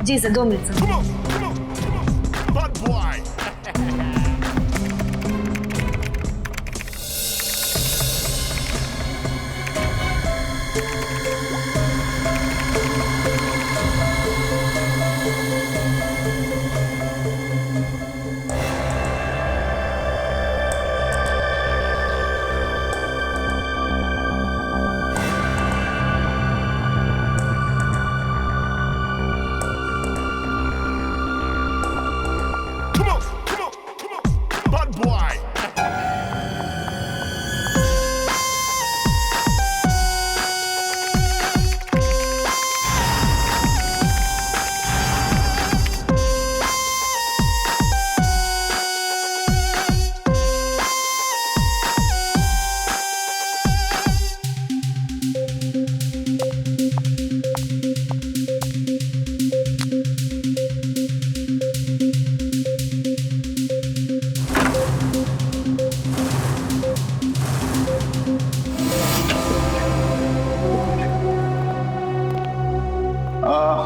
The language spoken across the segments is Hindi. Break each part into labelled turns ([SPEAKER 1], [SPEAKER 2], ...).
[SPEAKER 1] जी sir, 2 minute sir.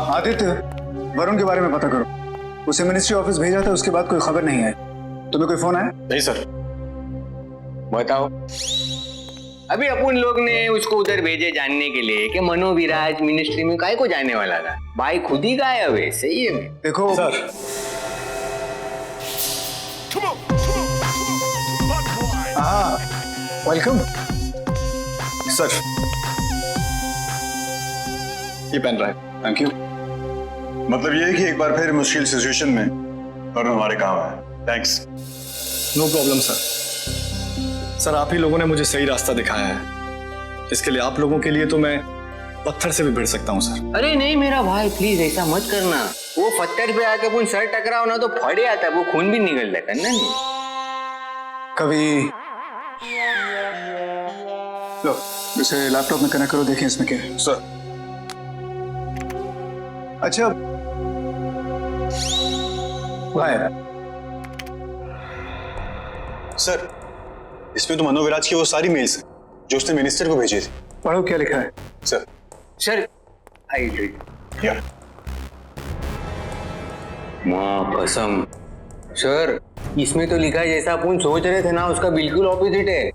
[SPEAKER 2] Aditya, Varun के बारे में पता करो। उसे मिनिस्ट्री ऑफिस भेजा था, उसके बाद कोई खबर नहीं आई। तुम्हें कोई फोन आया?
[SPEAKER 3] नहीं सर।
[SPEAKER 4] बताओ। अभी अपन लोग ने उसको उधर भेजे जानने के लिए कि मनो विराज मिनिस्ट्री में काय को जाने वाला था। भाई खुद ही गायब है। सही है।
[SPEAKER 2] देखो
[SPEAKER 3] सर,
[SPEAKER 2] हाँ, वेलकम
[SPEAKER 3] सर ये पेन ड्राइव।
[SPEAKER 2] Thank you.
[SPEAKER 5] मतलब ये है कि एक बार फिर मुश्किल सिचुएशन में वरुण हमारे काम है। Thanks.
[SPEAKER 3] No problem sir. Sir आप ही लोगों ने मुझे सही रास्ता दिखाया है। इसके लिए आप लोगों के लिए तो मैं पत्थर से भी भिड़ सकता हूँ सर।
[SPEAKER 4] अरे नहीं मेरा भाई, प्लीज ऐसा मत करना। वो पत्थर पे आके अपन सर टकराओ ना तो फटे आता, वो खून भी निकलता, करना नहीं।
[SPEAKER 2] कभी लो इसे लैपटॉप में कनेक्ट करो, देखें इसमें क्या है।
[SPEAKER 5] सर।
[SPEAKER 2] अच्छा, गायब।
[SPEAKER 5] सर इसमें तो मनो विराज की वो सारी मेल्स हैं जो उसने मिनिस्टर को भेजी थी।
[SPEAKER 2] पढ़ो क्या लिखा है।
[SPEAKER 5] सर।
[SPEAKER 4] Sir I read.
[SPEAKER 5] या
[SPEAKER 4] माँ कसम सर, इसमें तो लिखा है जैसा अपन सोच रहे थे ना, उसका बिल्कुल ऑपोजिट है।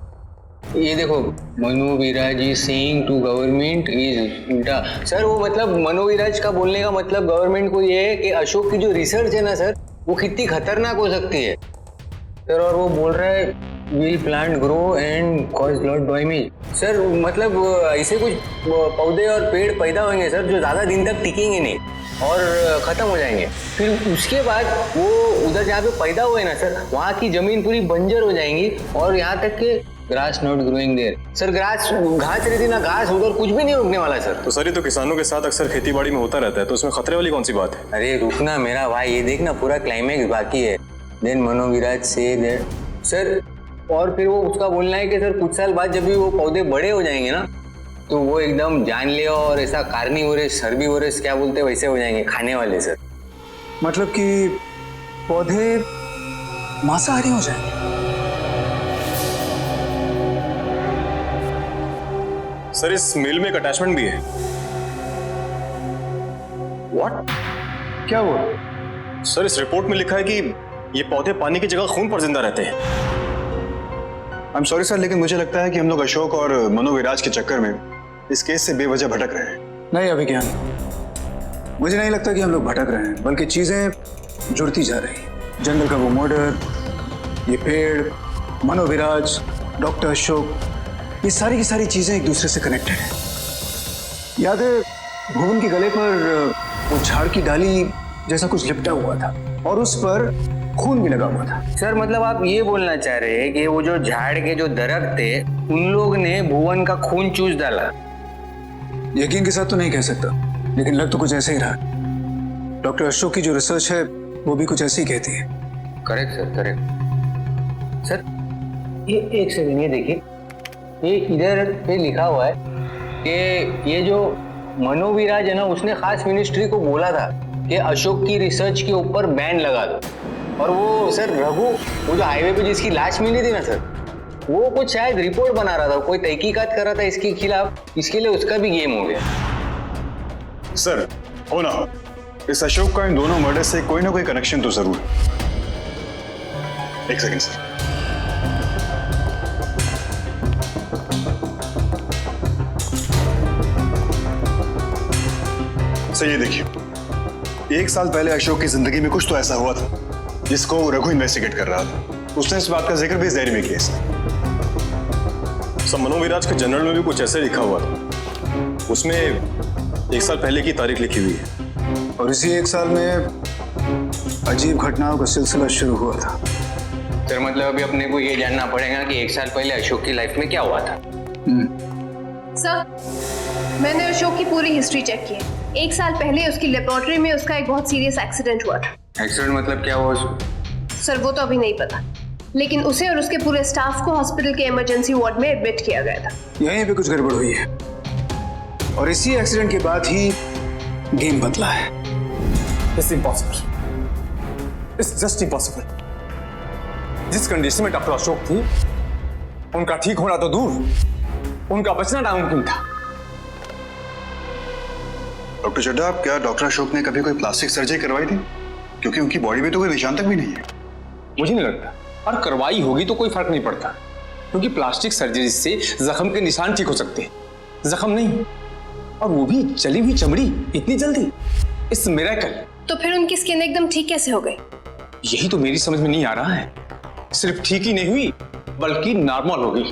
[SPEAKER 4] ये देखो, Mano Viraj is saying to government is उल्टा। सर वो मतलब मनो विराज का बोलने का मतलब गवर्नमेंट को ये है कि अशोक की जो रिसर्च है ना सर, वो कितनी खतरनाक हो सकती है सर। और वो बोल रहा है will plant grow and cause lot damage. Sir मतलब ऐसे कुछ पौधे और पेड़ पैदा होंगे सर जो ज़्यादा दिन तक टिकेंगे नहीं और ख़त्म हो जाएंगे। फिर उसके बाद वो उधर जहाँ पे पैदा हुए ना सर, वहाँ की ज़मीन पूरी बंजर हो जाएंगी और यहाँ तक कि grass not growing there. Sir घास रहती ना, घास उधर कुछ भी नहीं उगने वाला सर।
[SPEAKER 3] तो सर ये तो किसानों के साथ अक्सर खेती बाड़ी में होता रहता है, तो उसमें खतरे वाली कौन सी बात है।
[SPEAKER 4] अरे रुकना मेरा भाई, ये देखना पूरा क्लाइमैक्स बाकी है। देन मनो विराज से दैट सर, और फिर वो उसका बोलना है कि सर कुछ साल बाद जब भी वो पौधे बड़े हो जाएंगे ना, तो वो एकदम जानलेवा और ऐसा कार्निवोरस हर्बीवोरस क्या बोलते हैं वैसे हो जाएंगे, खाने वाले सर।
[SPEAKER 2] मतलब कि पौधे मांसाहारी हो जाएंगे।
[SPEAKER 3] सर इस मेल में एक अटैचमेंट भी है।
[SPEAKER 2] व्हाट? क्या हुआ?
[SPEAKER 3] सर इस रिपोर्ट में लिखा है कि ये पौधे पानी की जगह खून पर जिंदा रहते हैं।
[SPEAKER 5] आई एम सॉरी सर, लेकिन मुझे लगता है कि हम लोग अशोक और मनो विराज के चक्कर में इस केस से बेवजह भटक रहे हैं।
[SPEAKER 2] नहीं अभिज्ञान, मुझे नहीं लगता कि हम लोग भटक रहे हैं, बल्कि चीजें जुड़ती जा रही हैं। जंगल का वो मर्डर, ये पेड़, मनो विराज, डॉक्टर अशोक, ये सारी की सारी चीजें एक दूसरे से कनेक्टेड हैं। याद है भुवन के गले पर वो झाड़ की डाली जैसा कुछ लिपटा हुआ था और उस पर खून भी लगा हुआ था।
[SPEAKER 4] सर मतलब आप ये बोलना चाह रहे हैं कि वो जो झाड़ के जो दरख्त थे उन लोग ने भुवन का खून चूस डाला।
[SPEAKER 2] यकीन के साथ तो नहीं कह सकता, लेकिन लग तो कुछ ऐसे ही रहा। डॉक्टर अशोक की जो रिसर्च है वो भी कुछ ऐसे ही कहती है।
[SPEAKER 4] Correct sir, correct sir. ये एक सेकंड, ये देखिए, ये इधर पे लिखा हुआ है कि ये जो मनो विराज है ना, उसने खास मिनिस्ट्री को बोला था कि अशोक की रिसर्च के ऊपर बैन लगा दो। और वो सर रघु, वो जो हाईवे पे जिसकी लाश मिली थी ना सर, वो कुछ शायद रिपोर्ट बना रहा था, कोई तहकीकात कर रहा था इसके खिलाफ, इसके लिए उसका भी गेम हो गया।
[SPEAKER 5] सर हो ना हो, इस अशोक का इन दोनों मर्डर से कोई ना कोई कनेक्शन तो जरूर है। एक सेकंड सर। सर ये देखिए, 1 साल पहले अशोक की जिंदगी में कुछ तो ऐसा हुआ था जिसको रघु इन्वेस्टिगेट कर रहा था। उसने इस बात का जिक्र भी इस डायरी में किया।
[SPEAKER 3] सब मनोविराज के जनरल में भी कुछ ऐसे लिखा हुआ था, उसमें 1 साल पहले की तारीख लिखी हुई है।
[SPEAKER 2] और इसी 1 साल में अजीब घटनाओं का सिलसिला शुरू हुआ था।
[SPEAKER 4] सर मतलब अभी अपने को ये जानना पड़ेगा कि 1 साल पहले अशोक की लाइफ में क्या हुआ था।
[SPEAKER 1] सर, मैंने अशोक की पूरी हिस्ट्री चेक की है। 1 साल पहले उसकी लेबोरेटरी में उसका एक बहुत सीरियस एक्सीडेंट हुआ था।
[SPEAKER 4] एक्सीडेंट मतलब क्या हुआ उसको?
[SPEAKER 1] सर वो तो अभी नहीं पता, लेकिन उसे और उसके पूरे स्टाफ को हॉस्पिटल के इमरजेंसी वार्ड में एडमिट किया गया था।
[SPEAKER 2] यहीं पे कुछ गड़बड़ हुई है और इसी एक्सीडेंट के बाद ही गेम बदला है।
[SPEAKER 3] It's impossible. It's just impossible. जिस कंडीशन में डॉक्टर अशोक थी, उनका ठीक होना तो दूर, उनका बचना नामुमकिन था।
[SPEAKER 5] डॉक्टर चड्ढा, क्या डॉक्टर अशोक ने कभी कोई प्लास्टिक सर्जरी करवाई थी? क्योंकि उनकी बॉडी में तो कोई निशान तक भी नहीं है।
[SPEAKER 6] मुझे नहीं लगता, और करवाई होगी तो कोई फर्क नहीं पड़ता, क्योंकि प्लास्टिक सर्जरी से जख्म के निशान ठीक हो सकते हैं, जख्म नहीं। और वो भी जली हुई चमड़ी इतनी जल्दी, इट्स मिरेकल।
[SPEAKER 1] तो फिर उनकी स्किन एकदम ठीक कैसे हो गई?
[SPEAKER 6] यही तो मेरी समझ में नहीं आ रहा है। सिर्फ ठीक ही नहीं हुई, बल्कि नॉर्मल हो गई।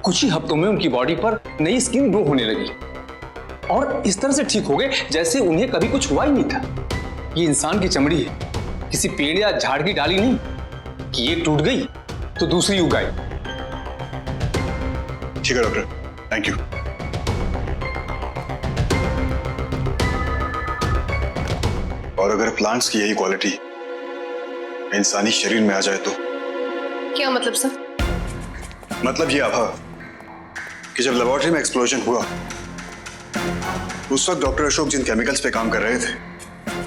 [SPEAKER 6] कुछ ही हफ्तों में उनकी बॉडी पर नई स्किन ग्रो होने लगी और इस तरह से ठीक हो गए जैसे उन्हें कभी कुछ हुआ ही नहीं था। ये इंसान की चमड़ी है, किसी पेड़ या झाड़ की डाली नहीं कि एक टूट गई तो दूसरी उग आई।
[SPEAKER 5] ठीक है डॉक्टर, थैंक यू। और अगर प्लांट्स की यही क्वालिटी इंसानी शरीर में आ जाए तो?
[SPEAKER 1] क्या मतलब सर?
[SPEAKER 5] मतलब ये आभा कि जब लेबोरेटरी में एक्सप्लोजन हुआ उस वक्त डॉक्टर अशोक जिन केमिकल्स पे काम कर रहे थे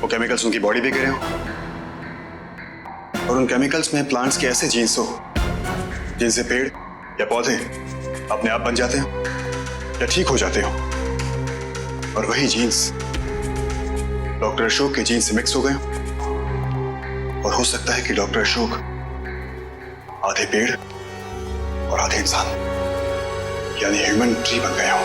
[SPEAKER 5] वो केमिकल्स उनकी बॉडी पे गिरे हो और उन केमिकल्स में प्लांट्स के ऐसे जीन्स हो जिनसे पेड़ या पौधे अपने आप बन जाते हो या ठीक हो जाते हो, और वही जीन्स डॉक्टर अशोक के जीन से मिक्स हो गए और हो सकता है कि डॉक्टर अशोक आधे पेड़ और आधे इंसान यानी ह्यूमन ट्री बन गए हो।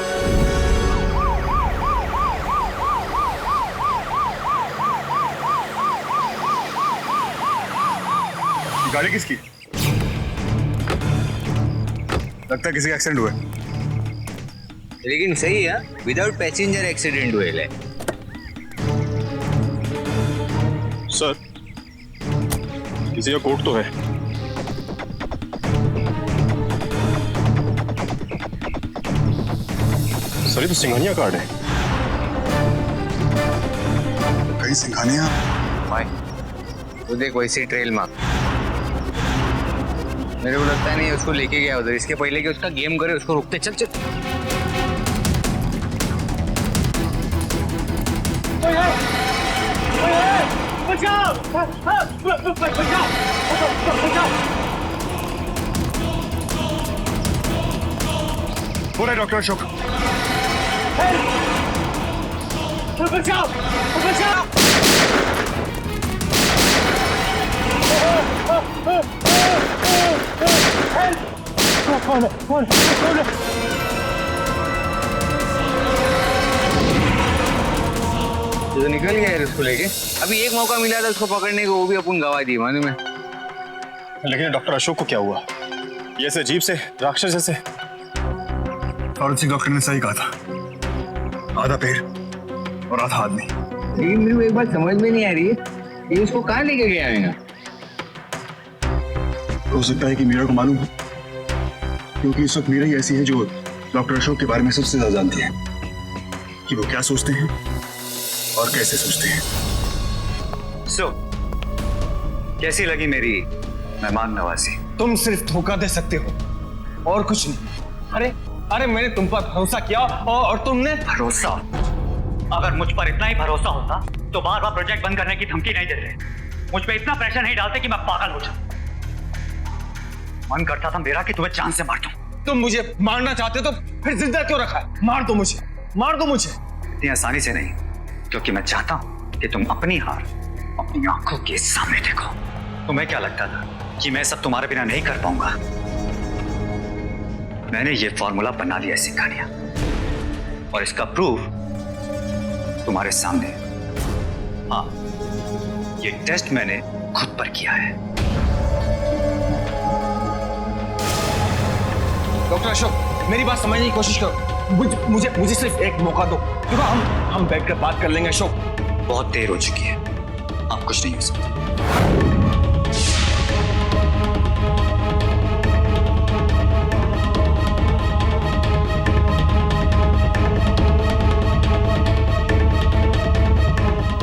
[SPEAKER 3] गाड़ी किसकी? लगता है किसी का एक्सीडेंट हुआ है।
[SPEAKER 7] लेकिन सही है, विदाउट पैसेंजर एक्सीडेंट हुए ले।
[SPEAKER 3] सर, किसी का कोट तो है। सर ये तो सिंघानिया कार्ड है।
[SPEAKER 5] कहीं सिंघानिया?
[SPEAKER 7] भाई वो देख वैसे ट्रेल मार्क। मेरे को लगता नहीं उसको लेके गया उधर, इसके पहले कि उसका गेम करे उसको रोकते। चल चल
[SPEAKER 3] हो रहा है डॉक्टर अशोक।
[SPEAKER 7] तो निकल गया है उसको लेके। अभी एक मौका मिला था उसको पकड़ने को, वो भी अपन गवा दी मालूम है।
[SPEAKER 3] लेकिन डॉक्टर अशोक को क्या हुआ? ये ऐसे अजीब से राक्षस जैसे। और सिंह डॉक्टर ने सही कहा था, आधा पेड़ और आधा आदमी।
[SPEAKER 7] लेकिन मेरे को एक बात समझ में नहीं आ रही है, ये उसको कहाँ लेके गया है?
[SPEAKER 5] हो सकता है कि मीरा को मालूम हो, क्योंकि इस वक्त मीरा ही ऐसी है जो डॉक्टर अशोक के बारे में सबसे ज्यादा जानती है कि वो क्या सोचते हैं और कैसे सोचते हैं।
[SPEAKER 8] सो कैसी लगी मेरी मेहमान नवाजी?
[SPEAKER 6] तुम सिर्फ धोखा दे सकते हो और कुछ नहीं। अरे अरे मैंने तुम पर भरोसा किया और तुमने
[SPEAKER 8] भरोसा? अगर मुझ पर इतना ही भरोसा होता तो बार बार प्रोजेक्ट बंद करने की धमकी नहीं देते, मुझ पे इतना प्रेशर नहीं डालते कि मैं पागल हो जाऊं। मन करता था मेरा कि तुम्हें जान से मार दूं।
[SPEAKER 6] तुम मुझे मारना चाहते तो फिर जिंदा क्यों रखा है? मार दो मुझे, मार दो मुझे।
[SPEAKER 8] इतनी आसानी से नहीं, क्योंकि मैं चाहता हूं कि तुम अपनी हार अपनी आंखों के सामने देखो। तुम्हें क्या लगता था कि मैं सब तुम्हारे बिना नहीं कर पाऊंगा? मैंने ये फॉर्मूला बना लिया सिंघानिया, और इसका प्रूफ तुम्हारे सामने। हाँ, ये टेस्ट मैंने खुद पर किया है।
[SPEAKER 6] डॉक्टर अशोक, मेरी बात समझने की कोशिश करो। मुझे सिर्फ एक मौका दो, क्योंकि हम बैठकर बात कर लेंगे। अशोक,
[SPEAKER 8] बहुत देर हो चुकी है, आप कुछ नहीं हो सकता।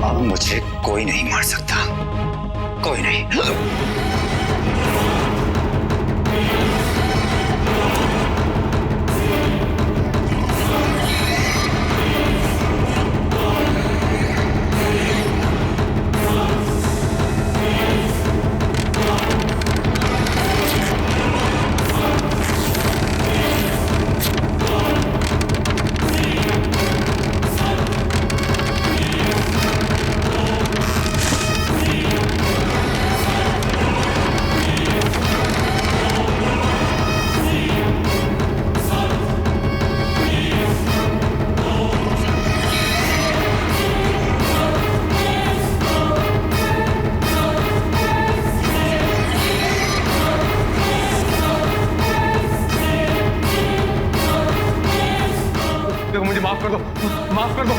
[SPEAKER 8] अब मुझे कोई नहीं मार सकता, कोई नहीं।
[SPEAKER 6] देखो, मुझे माफ कर दो, माफ कर दो।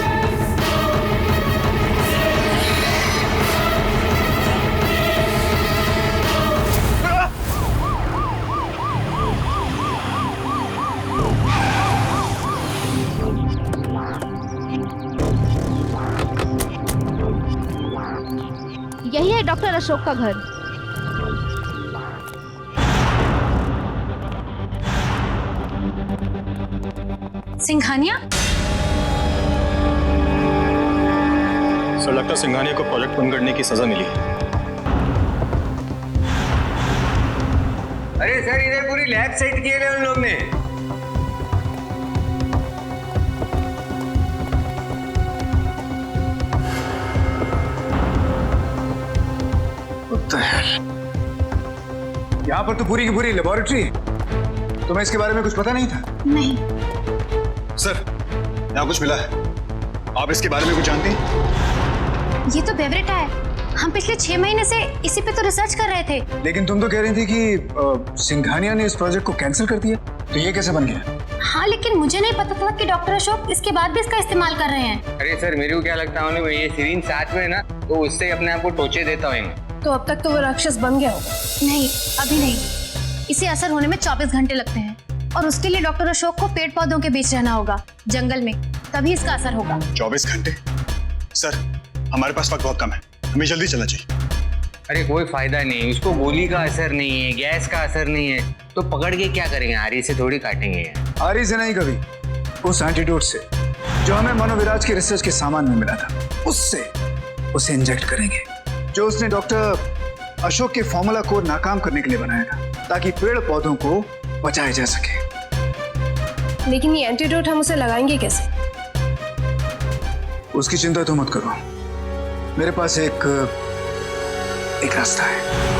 [SPEAKER 9] यही है डॉक्टर अशोक का घर।
[SPEAKER 10] सिंघानिया?
[SPEAKER 3] सर, लगता है सिंघानिया को प्रोजेक्ट बंद करने की सजा मिली।
[SPEAKER 4] अरे सर, इधर पूरी लैब सेट किए हैं उन लोग ने।
[SPEAKER 2] यहाँ पर तो पूरी की पूरी लेबोरेटरी है। तुम्हें इसके बारे में कुछ पता नहीं था?
[SPEAKER 10] नहीं।
[SPEAKER 5] सर, यहाँ कुछ मिला है, आप इसके बारे में कुछ जानती हैं?
[SPEAKER 10] ये तो बेवरेटा है। हम पिछले 6 महीने से इसी पे तो रिसर्च कर रहे थे।
[SPEAKER 2] लेकिन तुम तो कह रही थी कि सिंघानिया ने इस प्रोजेक्ट को कैंसिल कर दिया, तो ये कैसे बन गया?
[SPEAKER 10] हाँ, लेकिन मुझे नहीं पता था कि डॉक्टर अशोक इसके बाद भी इसका इस्तेमाल कर रहे हैं।
[SPEAKER 4] अरे सर, मेरे को क्या लगता है, ये सिरिंज साथ में है ना, तो उससे अपने आप को टोचे देता हूँ।
[SPEAKER 1] तो अब तक तो वो राक्षस बन गया होगा।
[SPEAKER 10] नहीं, अभी नहीं। इसे असर होने में 24 घंटे लगते हैं, और उसके लिए डॉक्टर अशोक को पेड़ पौधों के बीच रहना होगा, जंगल में, तभी इसका असर होगा।
[SPEAKER 5] 24 घंटे? सर, हमारे पास वक्त बहुत कम है, हमें जल्दी चलना चाहिए।
[SPEAKER 4] अरे कोई फायदा नहीं, उसको गोली का असर नहीं है, गैस का असर नहीं है, तो पकड़ के क्या करेंगे? आरी से थोड़ी काटेंगे।
[SPEAKER 2] आरी से नहीं, कभी उस एंटीडोट से जो हमें मनोविराज के रिसर्च के सामान में मिला था, उससे उसे इंजेक्ट करेंगे, जो उसने डॉक्टर अशोक के फॉर्मूला को नाकाम करने के लिए बनाया था, ताकि पेड़ पौधों को बचाया जा सके।
[SPEAKER 1] लेकिन ये एंटीडोट हम उसे लगाएंगे कैसे?
[SPEAKER 2] उसकी चिंता तो मत करो, मेरे पास एक रास्ता है।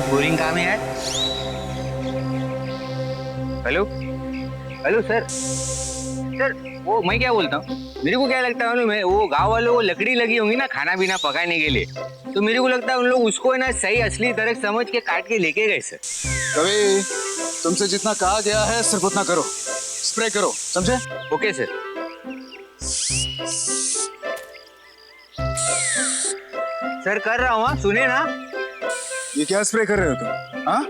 [SPEAKER 4] बोरिंग काम है यार। हेलो हेलो सर, सर वो मैं क्या बोलता हूँ, मेरे को क्या लगता है, मैं वो गांव वालों को लकड़ी लगी होंगी ना खाना पीना पकाने के लिए, तो मेरे को लगता है उन लोग उसको है ना सही असली तरह समझ के काट के लेके गए सर।
[SPEAKER 2] कभी तुमसे जितना कहा गया है सिर्फ उतना करो, स्प्रे करो, समझे?
[SPEAKER 4] Okay sir. सर कर रहा हूँ, सुने ना।
[SPEAKER 2] ये क्या स्प्रे कर रहे हो तुम? हाँ?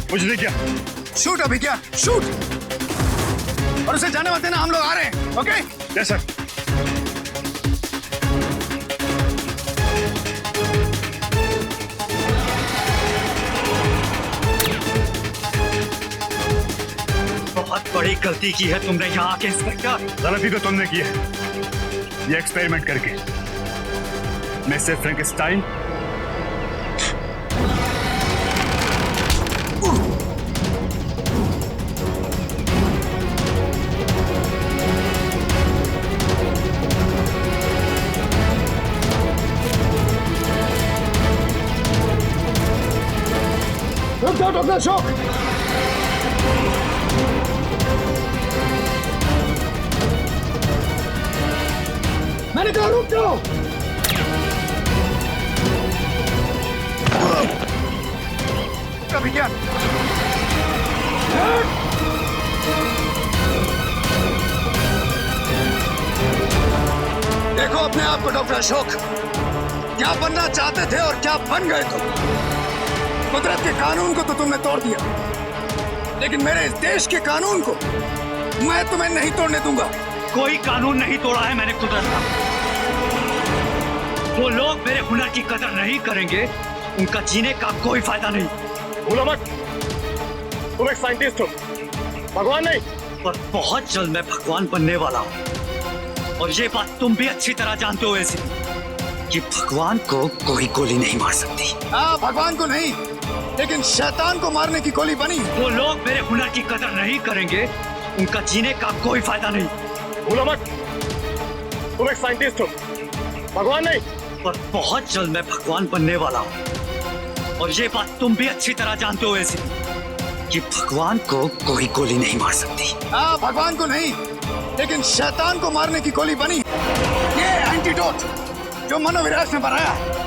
[SPEAKER 5] कुछ नहीं किया।
[SPEAKER 2] शूट अभी क्या, शूट। और उसे जाने मत देना, हम लोग आ रहे हैं। ओके?
[SPEAKER 5] Yes sir.
[SPEAKER 8] बहुत बड़ी गलती की है तुमने यहाँ आके इंस्पेक्टर।
[SPEAKER 5] गलती तो तुमने की है, ये एक्सपेरिमेंट करके। मिस्टर फ्रैंकेनस्टाइन,
[SPEAKER 2] रुक जाओ डॉक्टर अशोक। मैंने कहा रुक जाओ। कभी क्या? देखो अपने आप को डॉक्टर अशोक, क्या बनना चाहते थे और क्या बन गए तुम। कुदरत के कानून को तो तुमने तोड़ दिया, लेकिन मेरे इस देश के कानून को मैं तुम्हें नहीं तोड़ने दूंगा।
[SPEAKER 8] कोई कानून नहीं तोड़ा है मैंने कुदरत का। वो लोग मेरे हुनर की कदर नहीं करेंगे, उनका जीने का कोई फायदा नहीं।
[SPEAKER 5] भूलो मत, तुम एक साइंटिस्ट हो, भगवान नहीं।
[SPEAKER 8] पर बहुत जल्द मैं भगवान बनने वाला हूँ, और ये बात तुम भी अच्छी तरह जानते हो ऐसी कि भगवान को कोई गोली नहीं मार सकती।
[SPEAKER 2] हाँ, भगवान को नहीं, लेकिन शैतान को मारने की गोली बनी।
[SPEAKER 8] वो लोग मेरे हुनर की कदर नहीं करेंगे, उनका जीने का कोई फायदा नहीं।
[SPEAKER 5] भूलो मत, तुम एक साइंटिस्ट हो, भगवान नहीं।
[SPEAKER 8] पर बहुत जल्द मैं भगवान बनने वाला हूँ, और ये बात तुम भी अच्छी तरह जानते हो ऐसी कि भगवान को कोई गोली नहीं मार सकती।
[SPEAKER 2] हाँ, भगवान को नहीं, लेकिन शैतान को मारने की गोली बनी। ये एंटीडोट जो मनोविराज ने बनाया है।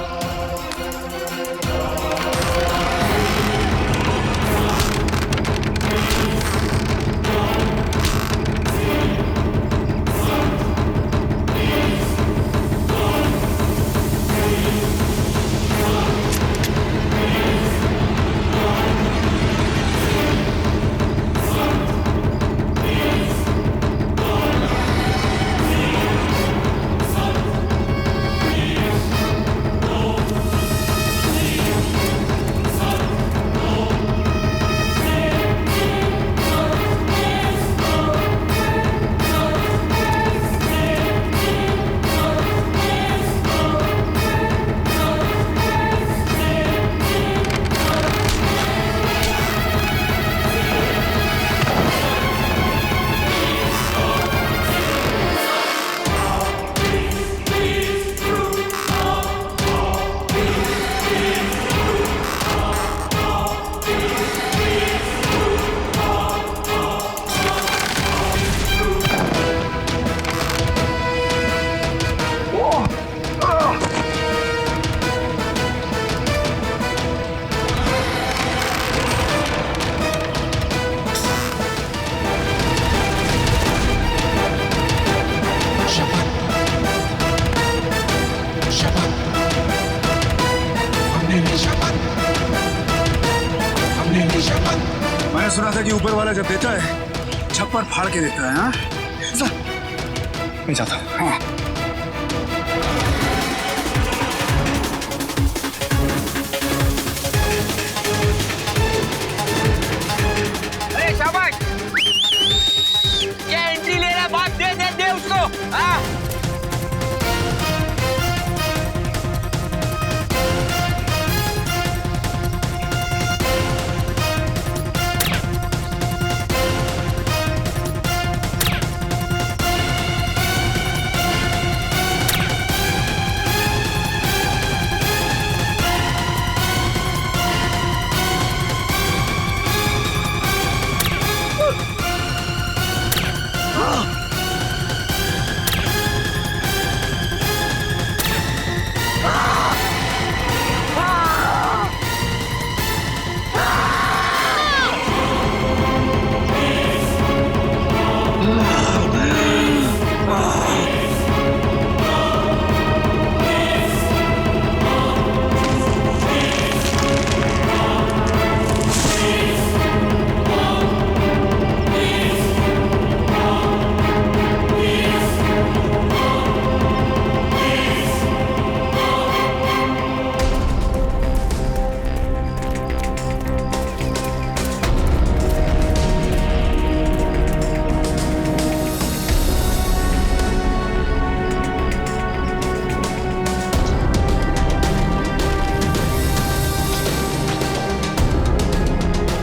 [SPEAKER 2] मैंने सुना था कि ऊपर वाला जब देता है छप्पर फाड़ के देता है। हाँ,
[SPEAKER 5] मैं जाता हूँ।
[SPEAKER 2] हाँ।
[SPEAKER 7] अरे शाबाश, ये एंट्री ले रहा, बात दे उसको। हाँ,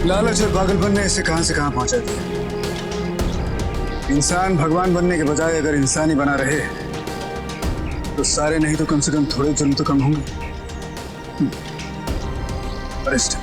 [SPEAKER 2] लालच और पागलपन ने इसे कहां से कहां पहुंचा दिया। इंसान भगवान बनने के बजाय अगर इंसान ही बना रहे तो सारे नहीं तो कम से कम थोड़े जुर्म तो कम होंगे। अरेस्ट।